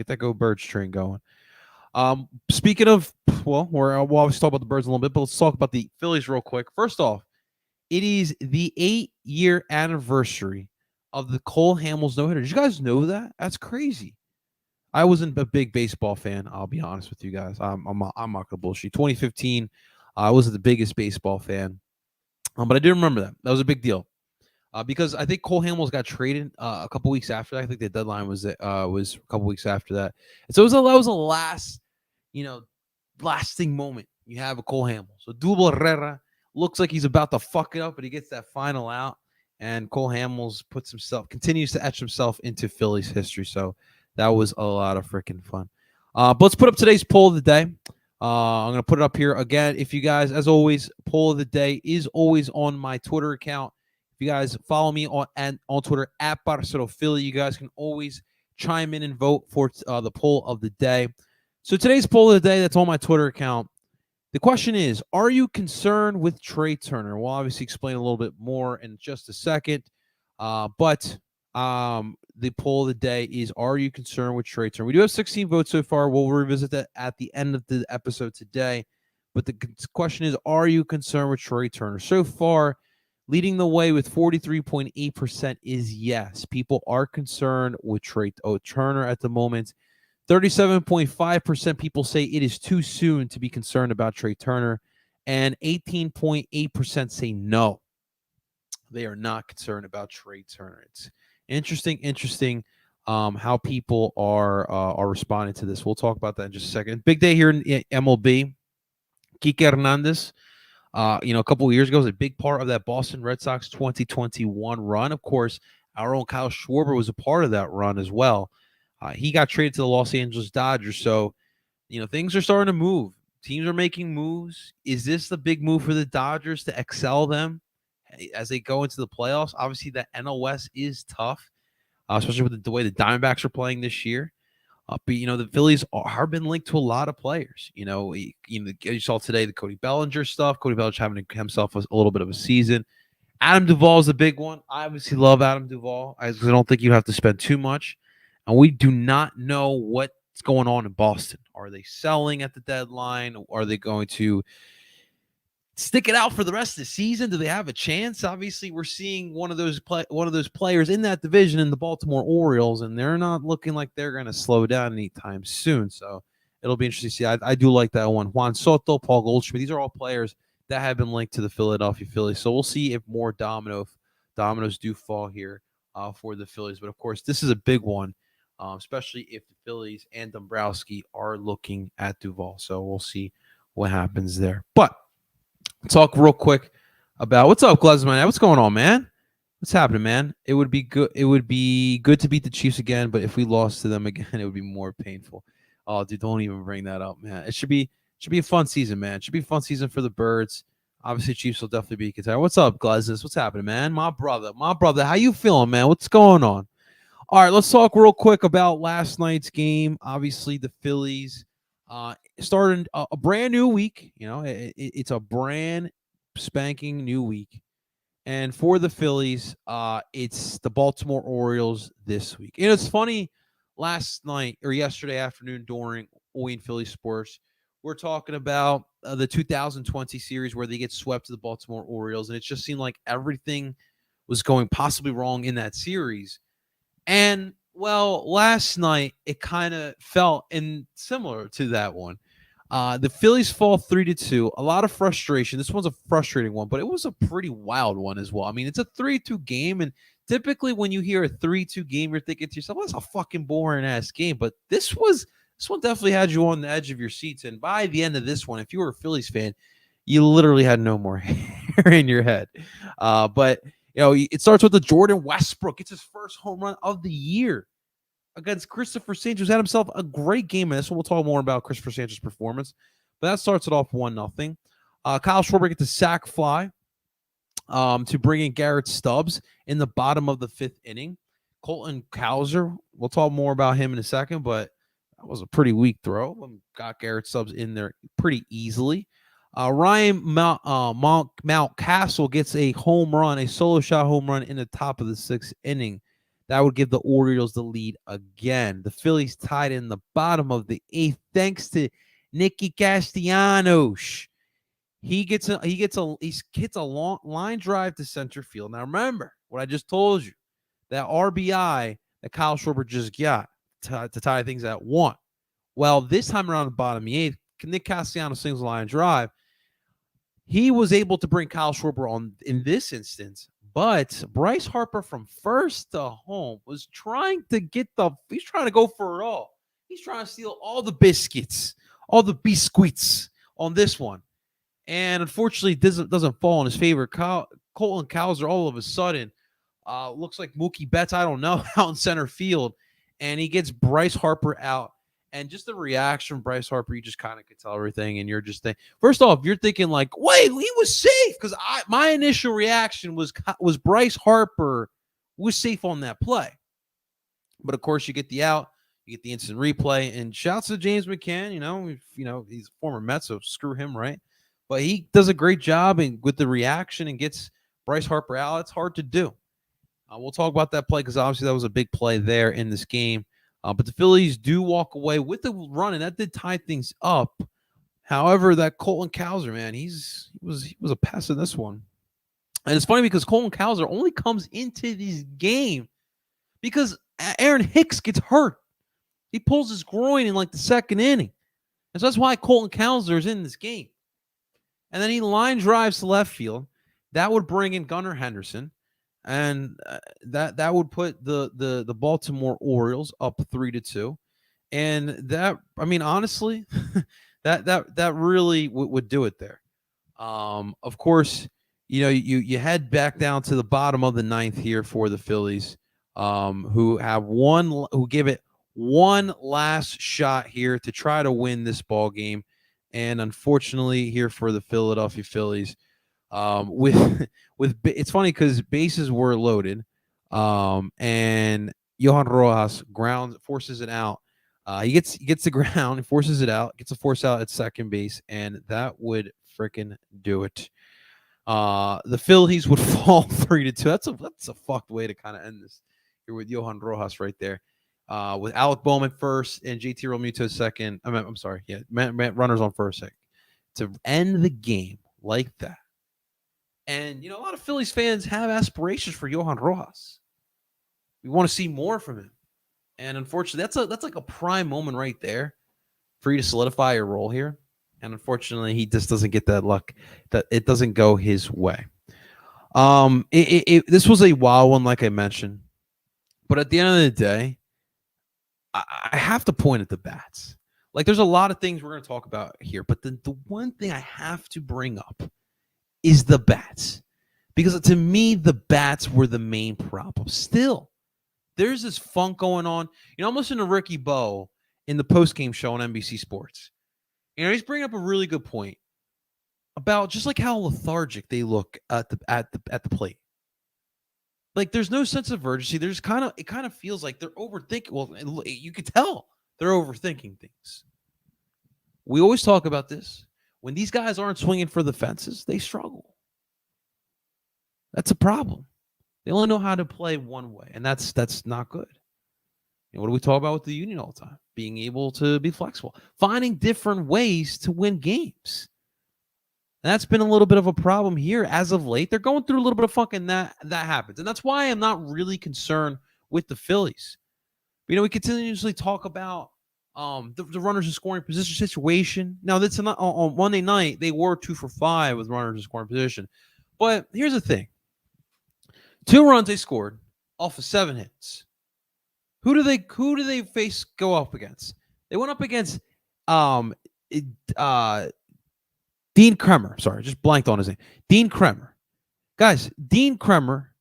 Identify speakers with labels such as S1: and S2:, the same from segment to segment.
S1: Get that Go Birds train going. Speaking of, we'll obviously talk about the Birds a little bit, but let's talk about the Phillies real quick. First off, it is the 8-year anniversary of the Cole Hamels no-hitter. Did you guys know that? That's crazy. I wasn't a big baseball fan. I'll be honest with you guys. I'm not gonna bullshit. 2015, I wasn't the biggest baseball fan, but I do remember that. That was a big deal because I think Cole Hamels got traded a couple weeks after that. I think the deadline was a couple weeks after that, and so that was a last, you know, lasting moment you have a Cole Hamels. So Duval Herrera looks like he's about to fuck it up, but he gets that final out, and Cole Hamels continues to etch himself into Phillies history. So that was a lot of freaking fun. But let's put up today's poll of the day. I'm going to put it up here again. If you guys, as always, poll of the day is always on my Twitter account. If you guys follow me on Twitter at Barcelo Philly, you guys can always chime in and vote for the poll of the day. So today's poll of the day that's on my Twitter account, the question is, are you concerned with Trea Turner? We'll obviously explain a little bit more in just a second. But the poll of the day is, are you concerned with Trea Turner? We do have 16 votes so far. We'll revisit that at the end of the episode today. But the question is, are you concerned with Trea Turner? So far, leading the way with 43.8% is yes. People are concerned with Trea Turner at the moment. 37.5% people say it is too soon to be concerned about Trea Turner, and 18.8% say no. They are not concerned about Trea Turner. It's interesting how people are responding to this. We'll talk about that in just a second. Big day here in MLB. Kike Hernandez, a couple of years ago, was a big part of that Boston Red Sox 2021 run. Of course, our own Kyle Schwarber was a part of that run as well. He got traded to the Los Angeles Dodgers. So, things are starting to move. Teams are making moves. Is this the big move for the Dodgers to excel them as they go into the playoffs? Obviously, the NL West is tough, especially with the way the Diamondbacks are playing this year. But, the Phillies have been linked to a lot of players. You saw today the Cody Bellinger stuff. Cody Bellinger having himself a little bit of a season. Adam Duvall is a big one. I obviously love Adam Duvall. I don't think you have to spend too much. And we do not know what's going on in Boston. Are they selling at the deadline? Are they going to stick it out for the rest of the season? Do they have a chance? Obviously, we're seeing one of those players in that division in the Baltimore Orioles, and they're not looking like they're going to slow down anytime soon. So it'll be interesting to see. I do like that one. Juan Soto, Paul Goldschmidt, these are all players that have been linked to the Philadelphia Phillies. So we'll see if more dominoes do fall here for the Phillies. But, of course, this is a big one. Especially if the Phillies and Dombrowski are looking at Duvall. So we'll see what happens there. But talk real quick about what's up, Glesman. What's going on, man? What's happening, man? It would be good. It would be good to beat the Chiefs again, but if we lost to them again, it would be more painful. Oh, dude, don't even bring that up, man. It should be a fun season, man. It should be a fun season for the Birds. Obviously, Chiefs will definitely be a contender. What's up, Glesman? What's happening, man? My brother. How you feeling, man? What's going on? All right, let's talk real quick about last night's game. Obviously, the Phillies started a brand new week. It's a brand spanking new week. And for the Phillies, it's the Baltimore Orioles this week. And it's funny, last night or yesterday afternoon during Oi and Philly Sports, we're talking about the 2020 series where they get swept to the Baltimore Orioles. And it just seemed like everything was going possibly wrong in that series. And, well, last night it kind of felt similar to that one. The Phillies fall 3-2. A lot of frustration. This one's a frustrating one, but it was a pretty wild one as well. I mean, it's a 3-2 game, and typically when you hear a 3-2 game, you're thinking to yourself, well, that's a fucking boring-ass game. But this one definitely had you on the edge of your seats. And by the end of this one, if you were a Phillies fan, you literally had no more hair in your head. But it starts with the Jordan Westbrook. It's his first home run of the year against Christopher Sanchez. Had himself a great game in this one. We'll talk more about Christopher Sanchez's performance. But that starts it off 1-0. Kyle Schwarber gets a sac fly to bring in Garrett Stubbs in the bottom of the 5th inning. Colton Cowser, we'll talk more about him in a second, but that was a pretty weak throw. Got Garrett Stubbs in there pretty easily. Ryan Mountcastle gets a home run, a solo shot home run in the top of the 6th inning. That would give the Orioles the lead again. The Phillies tied in the bottom of the eighth thanks to Nicky Castellanos. He hits a long line drive to center field. Now remember what I just told you, that RBI that Kyle Schwarber just got to tie things at 1. Well, this time around the bottom of the eighth, Nick Castellanos singles a line drive. He was able to bring Kyle Schwarber on in this instance, but Bryce Harper from first to home was trying to he's trying to go for it all. He's trying to steal all the biscuits, all the biscuits on this one. And unfortunately, it doesn't fall in his favor. Colton Cowser all of a sudden looks like Mookie Betts, I don't know, out in center field. And he gets Bryce Harper out. And just the reaction from Bryce Harper, you just kind of could tell everything. And you're just thinking, first off, you're thinking like, wait, he was safe. Because my initial reaction was Bryce Harper was safe on that play. But of course, you get the out, you get the instant replay. And shouts to James McCann, he's a former Met, so screw him, right? But he does a great job with the reaction and gets Bryce Harper out. It's hard to do. We'll talk about that play because obviously that was a big play there in this game. But the Phillies do walk away with the run, and that did tie things up. However, that Colton Cowser, man, he was a pass in this one. And it's funny because Colton Cowser only comes into this game because Aaron Hicks gets hurt. He pulls his groin in like the second inning. And so that's why Colton Cowser is in this game. And then he line drives to left field. That would bring in Gunnar Henderson. And that would put the Baltimore Orioles up 3-2, and that, I mean, honestly, that really would do it there. Of course, you head back down to the bottom of the ninth here for the Phillies, who give it one last shot here to try to win this ball game, and unfortunately here for the Philadelphia Phillies. With it's funny because bases were loaded, and Johan Rojas forces it out. He gets the ground, and forces it out, gets a force out at second base, and that would freaking do it. The Phillies would fall 3-2. That's a fucked way to kind of end this here with Johan Rojas right there. With Alec Bowman first and JT Realmuto second. I'm sorry, yeah, runners on first, second, to end the game like that. And, a lot of Phillies fans have aspirations for Johan Rojas. We want to see more from him. And unfortunately, that's like a prime moment right there for you to solidify your role here. And unfortunately, he just doesn't get that luck. That it doesn't go his way. This was a wild one, like I mentioned. But at the end of the day, I have to point at the bats. Like, there's a lot of things we're going to talk about here. But the one thing I have to bring up is the bats, because to me the bats were the main problem. Still, there's this funk going on. I'm listening to Ricky Bowe in the post-game show on NBC Sports. He's bringing up a really good point about just like how lethargic they look at the plate. Like, there's no sense of urgency. It kind of feels like they're overthinking. Well, you could tell they're overthinking things. We always talk about this. When these guys aren't swinging for the fences, they struggle. That's a problem. They only know how to play one way, and that's not good. What do we talk about with the union all the time? Being able to be flexible, finding different ways to win games. And that's been a little bit of a problem here as of late. They're going through a little bit of funk, and that happens. And that's why I'm not really concerned with the Phillies. We continuously talk about the runners in scoring position situation. Now, that's not on Monday night. They were 2 for 5 with runners in scoring position. But here's the thing: 2 runs they scored off of 7 hits. Who do they go up against? They went up against Dean Kremer. Sorry, just blanked on his name. Dean Kremer. Guys, Dean Kremer.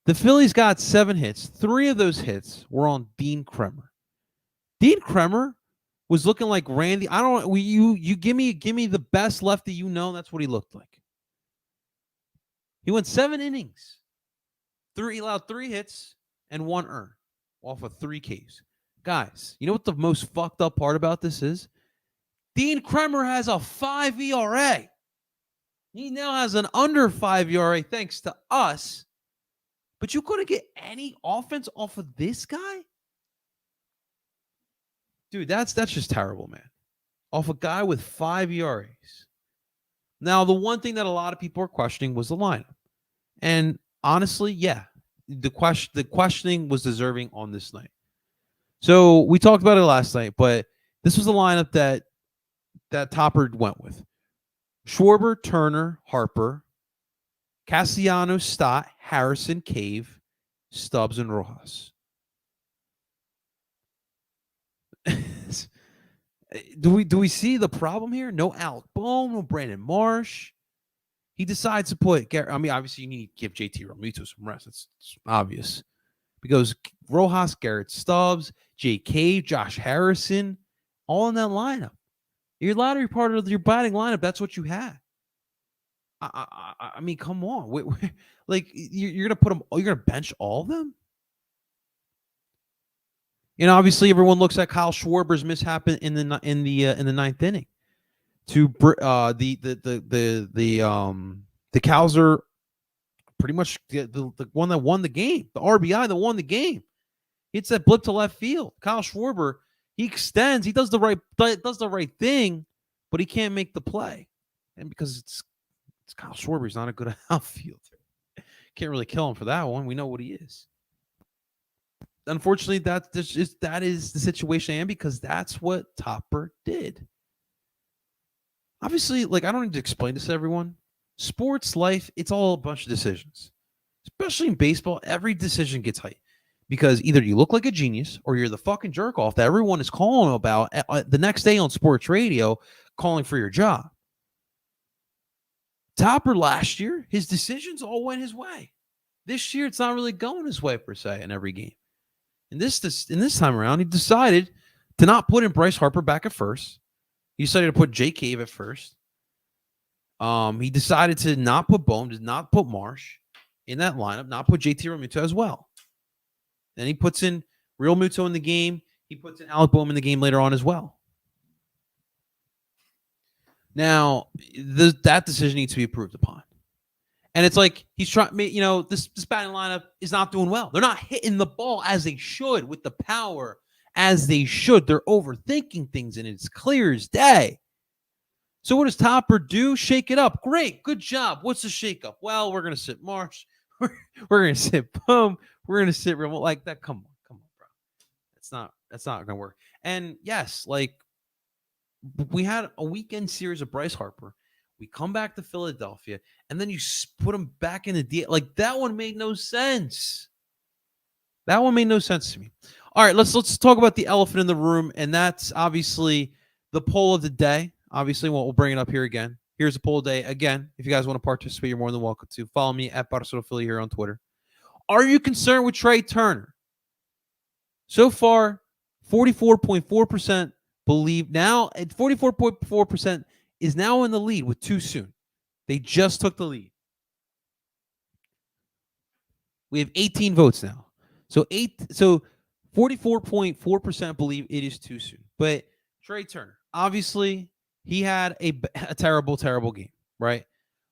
S1: The Phillies got 7 hits. 3 of those hits were on Dean Kremer. Dean Kremer was looking like Randy. I don't know. You give me the best lefty that's what he looked like. He went 7 innings. He allowed 3 hits and 1 earned off of 3 Ks. Guys, you know what the most fucked up part about this is? Dean Kremer has a 5 ERA. He now has an under 5 ERA thanks to us. But you couldn't get any offense off of this guy? Dude, that's just terrible, man. Off a guy with 5 ERAs. Now, the one thing that a lot of people are questioning was the lineup. And honestly, yeah, the questioning was deserving on this night. So we talked about it last night, but this was the lineup that Topper went with. Schwarber, Turner, Harper, Castellanos, Stott, Harrison, Cave, Stubbs, and Rojas. Do we see the problem here? No Alec Bohm, no Brandon Marsh. He decides to put Garrett. I mean, obviously, you need to give JT Realmuto some rest. It's obvious. Because Rojas, Garrett Stubbs, J.K., Josh Harrison, all in that lineup. Your latter part of your batting lineup, that's what you had. I mean, come on. Like, you're going to put them, you're going to bench all of them? You know, obviously, everyone looks at Kyle Schwarber's mishap in the ninth inning. To the Cows are pretty much the one that won the game, the RBI that won the game. Hits that blip to left field. Kyle Schwarber, he extends, he does the right thing, but he can't make the play. And because it's Kyle Schwarber, he's not a good outfielder. Can't really kill him for that one. We know what he is. Unfortunately, that is the situation I am, because that's what Topper did. Obviously, like, I don't need to explain this to everyone. Sports life, it's all a bunch of decisions. Especially in baseball, every decision gets hyped. Because either you look like a genius or you're the fucking jerk off that everyone is calling about the next day on sports radio, calling for your job. Topper last year, his decisions all went his way. This year, it's not really going his way per se in every game. In this time around, he decided to not put in Bryce Harper back at first. He decided to put Jay Cave at first. He decided to not put Bohm, did not put Marsh in that lineup, not put JT Realmuto as well. Then he puts in Realmuto in the game. He puts in Alec Bohm in the game later on as well. Now, that decision needs to be approved upon. And it's like he's trying, you know, this batting lineup is not doing well. They're not hitting the ball as they should with the power as they should. They're overthinking things, and it's clear as day. So what does Topper do? Shake it up. Great. Good job. What's the shake up? Well, we're going to sit Marsh. We're going to sit Bohm. We're going to sit remote like that. Come on, bro. That's not going to work. And yes, like, we had a weekend series of Bryce Harper. We come back to Philadelphia, and then you put him back in the deal. Like, that one made no sense. That one made no sense to me. All right, let's talk about the elephant in the room, and that's obviously the poll of the day. Obviously, we'll bring it up here again. Here's the poll of the day. Again, if you guys want to participate, you're more than welcome to. Follow me at Barcelona Philly here on Twitter. Are you concerned with Trea Turner? So far, 44.4% believe now, and 44.4% is now in the lead with too soon. They just took the lead. We have 18 votes now. So 44.4% believe it is too soon. But Trea Turner, obviously, he had a terrible, terrible game, right?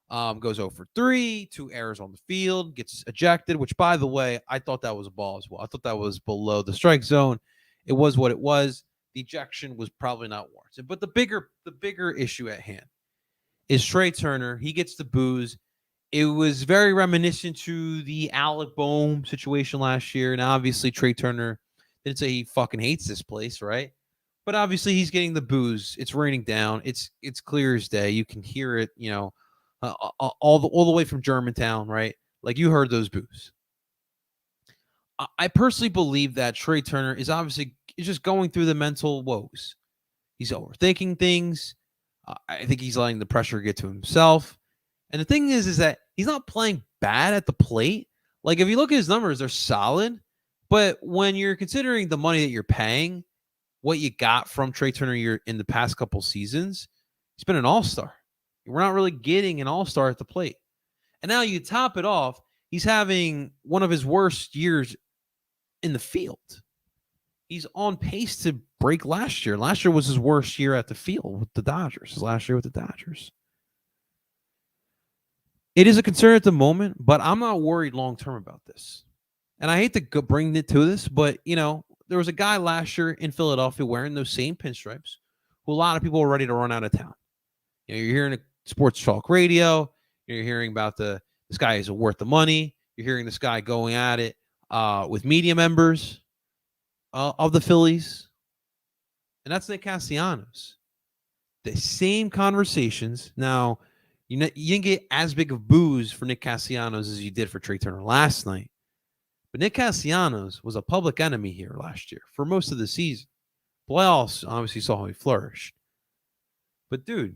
S1: Goes 0 for 3, 2 errors on the field, gets ejected, which, by the way, I thought that was a ball as well. I thought that was below the strike zone. It was what it was. The ejection was probably not warranted. But the bigger issue at hand is Trea Turner. He gets the boos. It was very reminiscent to the Alec Bohm situation last year. And obviously, Trea Turner didn't say he fucking hates this place, right? But obviously, he's getting the boos. It's raining down. It's clear as day. You can hear it, you know, all the way from Germantown, right? Like, you heard those boos. I personally believe that Trea Turner is just going through the mental woes. He's overthinking things. I think he's letting the pressure get to himself. And the thing is that he's not playing bad at the plate. Like, if you look at his numbers, they're solid. But when you're considering the money that you're paying, what you got from Trea Turner in the past couple seasons, he's been an all-star. We're not really getting an all-star at the plate. And now you top it off, he's having one of his worst years in the field. He's on pace to break last year. Last year was his worst year at the field with the Dodgers. His last year with the Dodgers. It is a concern at the moment, but I'm not worried long term about this. And I hate to bring it to this, but there was a guy last year in Philadelphia wearing those same pinstripes, who a lot of people were ready to run out of town. You're hearing a sports talk radio. You're hearing about this guy isn't worth the money. You're hearing this guy going at it with media members of the Phillies, and that's Nick Castellanos. The same conversations. Now, you didn't get as big of boos for Nick Castellanos as you did for Trea Turner last night. But Nick Castellanos was a public enemy here last year for most of the season. Playoffs obviously saw how he flourished. But dude,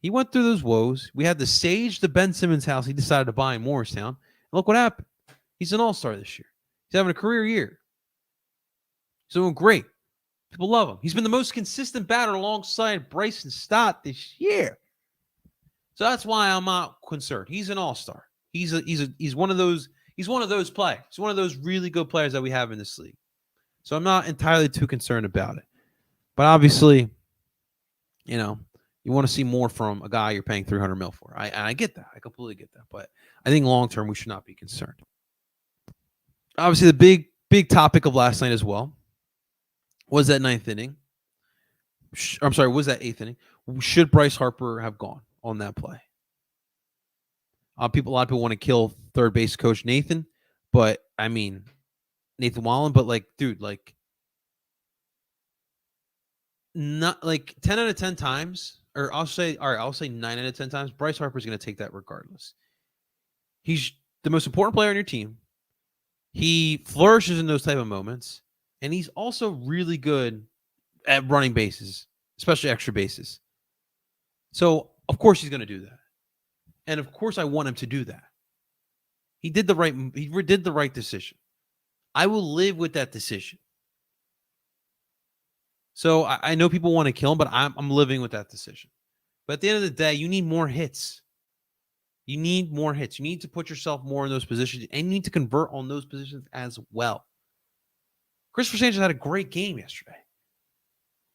S1: he went through those woes. We had the sage to Ben Simmons' house he decided to buy in Morristown. And look what happened. He's an all-star this year. He's having a career year. He's doing great. People love him. He's been the most consistent batter alongside Bryson Stott this year. So that's why I'm not concerned. He's an all-star. He's one of those players. He's one of those really good players that we have in this league. So I'm not entirely too concerned about it. But obviously, you want to see more from a guy you're paying $300 million for. I get that. I completely get that. But I think long term we should not be concerned. Obviously, the big topic of last night as well was that ninth inning. Was that eighth inning? Should Bryce Harper have gone on that play? A lot of people want to kill third base coach Nathan, but I mean Nathan Wallen. But not like 10 out of 10 times, or I'll say 9 out of 10 times. Bryce Harper's going to take that regardless. He's the most important player on your team. He flourishes in those type of moments, and he's also really good at running bases, especially extra bases. So, of course, he's going to do that. And, of course, I want him to do that. He did the right decision. I will live with that decision. So, I know people want to kill him, but I'm living with that decision. But at the end of the day, you need more hits. You need more hits. You need to put yourself more in those positions, and you need to convert on those positions as well. Christopher Sanchez had a great game yesterday.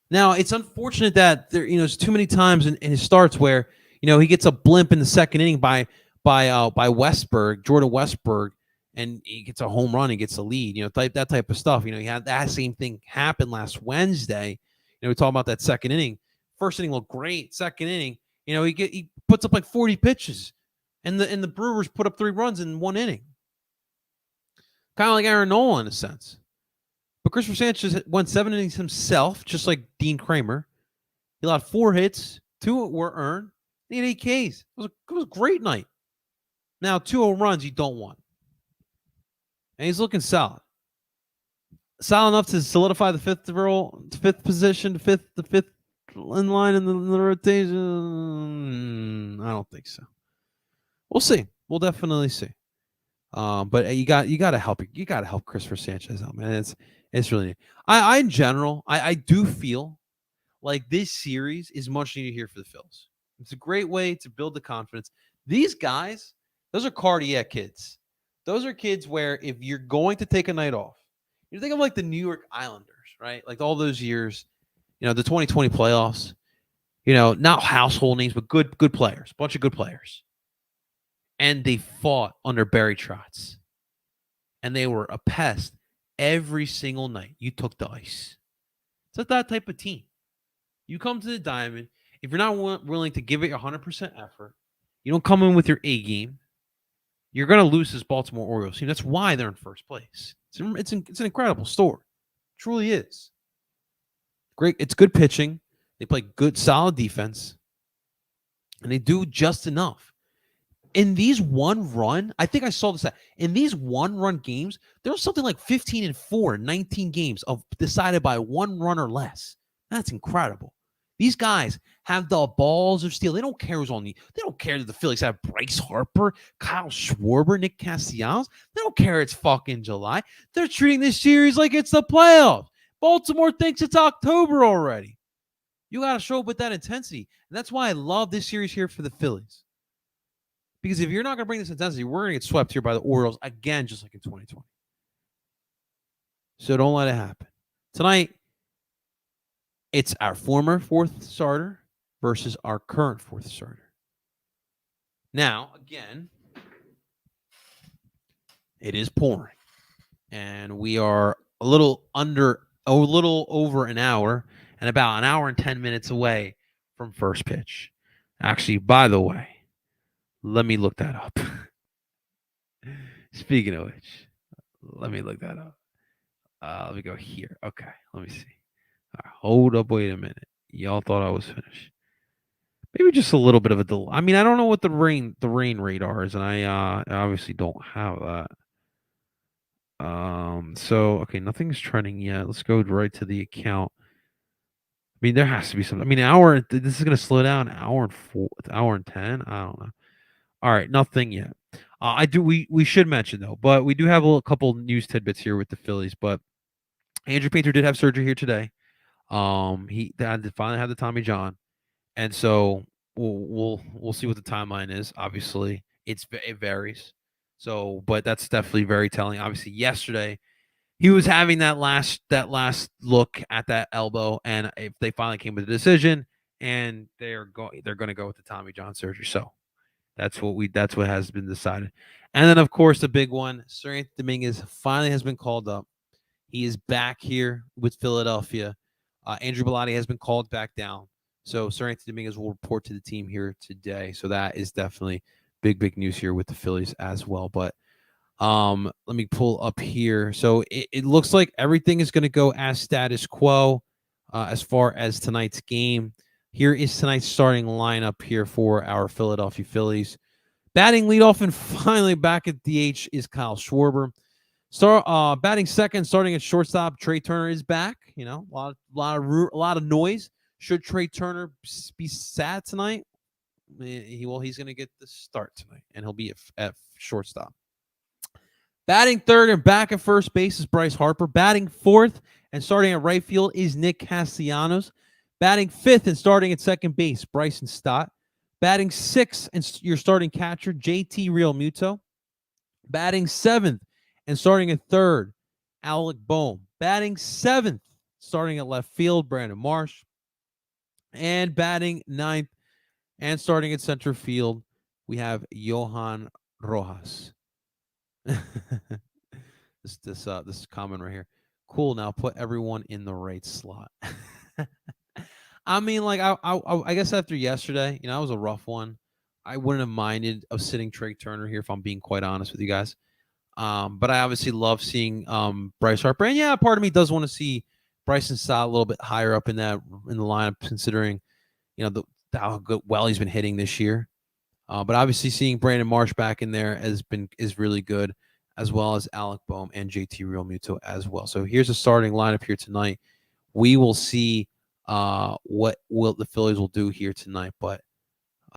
S1: Now, it's unfortunate that there's too many times in his starts where, he gets a blimp in the second inning by Westberg, Jordan Westberg, and he gets a home run, he gets a lead, that type of stuff. He had that same thing happen last Wednesday. We talk about that second inning. First inning looked great. Second inning, he puts up like 40 pitches. And the Brewers put up 3 runs in 1 inning. Kind of like Aaron Nola in a sense. But Christopher Sanchez went 7 innings himself, just like Dean Kramer. He allowed 4 hits, 2 were earned. He had 8 Ks. It was a great night. Now, 2 home runs you don't want. And he's looking solid. Solid enough to solidify the fifth position, the fifth in line in the rotation. I don't think so. We'll see. We'll definitely see. But you got to help. You got to help Christopher Sanchez out, man. It's really neat. I in general, I do feel like this series is much needed here for the Phils. It's a great way to build the confidence. These guys, those are cardiac kids. Those are kids where if you're going to take a night off, you think of like the New York Islanders, right? Like all those years, the 2020 playoffs. Not household names, but good players, bunch of good players. And they fought under Barry Trotz. And they were a pest every single night you took the ice. It's like that type of team. You come to the diamond. If you're not willing to give it your 100% effort, you don't come in with your A game, you're going to lose this Baltimore Orioles team. That's why they're in first place. It's an incredible story. It truly is. Great. It's good pitching. They play good, solid defense. And they do just enough. In these one-run, I think I saw this. In these one-run games, there was something like 15-4 in 19 games of decided by 1 run or less. That's incredible. These guys have the balls of steel. They don't care who's on the. They don't care that the Phillies have Bryce Harper, Kyle Schwarber, Nick Castellanos. They don't care it's fucking July. They're treating this series like it's the playoffs. Baltimore thinks it's October already. You got to show up with that intensity. And that's why I love this series here for the Phillies. Because if you're not going to bring this intensity, we're going to get swept here by the Orioles again, just like in 2020. So don't let it happen. Tonight, it's our former 4th starter versus our current 4th starter. Now, again, it is pouring, and we are a little over an hour, and about an hour and 10 minutes away from first pitch. Actually, by the way, let me look that up. Speaking of which, let me look that up. Let me go here. Okay, let me see. Right, hold up, wait a minute. Y'all thought I was finished. Maybe just a little bit of a delay. I mean, I don't know what the rain radar is, and I obviously don't have that. So okay, nothing's trending yet. Let's go right to the account. I mean, there has to be something. I mean, an hour. This is gonna slow down. An hour and 10. I don't know. All right, nothing yet. I do. We should mention though, but we do have a couple news tidbits here with the Phillies. But Andrew Painter did have surgery here today. He finally had the Tommy John, and so we'll see what the timeline is. Obviously, it varies. So, but that's definitely very telling. Obviously, yesterday he was having that last look at that elbow, and if they finally came with a decision, and they're going to go with the Tommy John surgery. So that's what has been decided. And then of course the big one, Sir Anthony Dominguez finally has been called up. He is back here with Philadelphia. Andrew Bellotti has been called back down. So Sir Anthony Dominguez will report to the team here today. So that is definitely big news here with the Phillies as well. But let me pull up here. So it looks like everything is going to go as status quo as far as tonight's game. Here is tonight's starting lineup here for our Philadelphia Phillies. Batting leadoff and finally back at DH is Kyle Schwarber. Batting second, starting at shortstop, Trea Turner is back. You know, a lot of noise. Should Trea Turner be sad tonight? He's going to get the start tonight, and he'll be at shortstop. Batting third and back at first base is Bryce Harper. Batting fourth and starting at right field is Nick Castellanos. Batting fifth and starting at second base, Bryson Stott. Batting sixth and your starting catcher, JT Realmuto. Batting seventh and starting at third, Alec Boehm. Batting seventh, starting at left field, Brandon Marsh. And batting ninth and starting at center field, we have Johan Rojas. This comment right here. Cool. Now put everyone in the right slot. I mean, like I guess after yesterday, you know, that was a rough one. I wouldn't have minded of sitting Trea Turner here if I'm being quite honest with you guys. But I obviously love seeing Bryce Harper, and yeah, part of me does want to see Bryson Stott a little bit higher up in the lineup, considering you know how well he's been hitting this year. But obviously, seeing Brandon Marsh back in there is really good, as well as Alec Boehm and JT Realmuto as well. So here's a starting lineup here tonight. We will see what the Phillies will do here tonight. But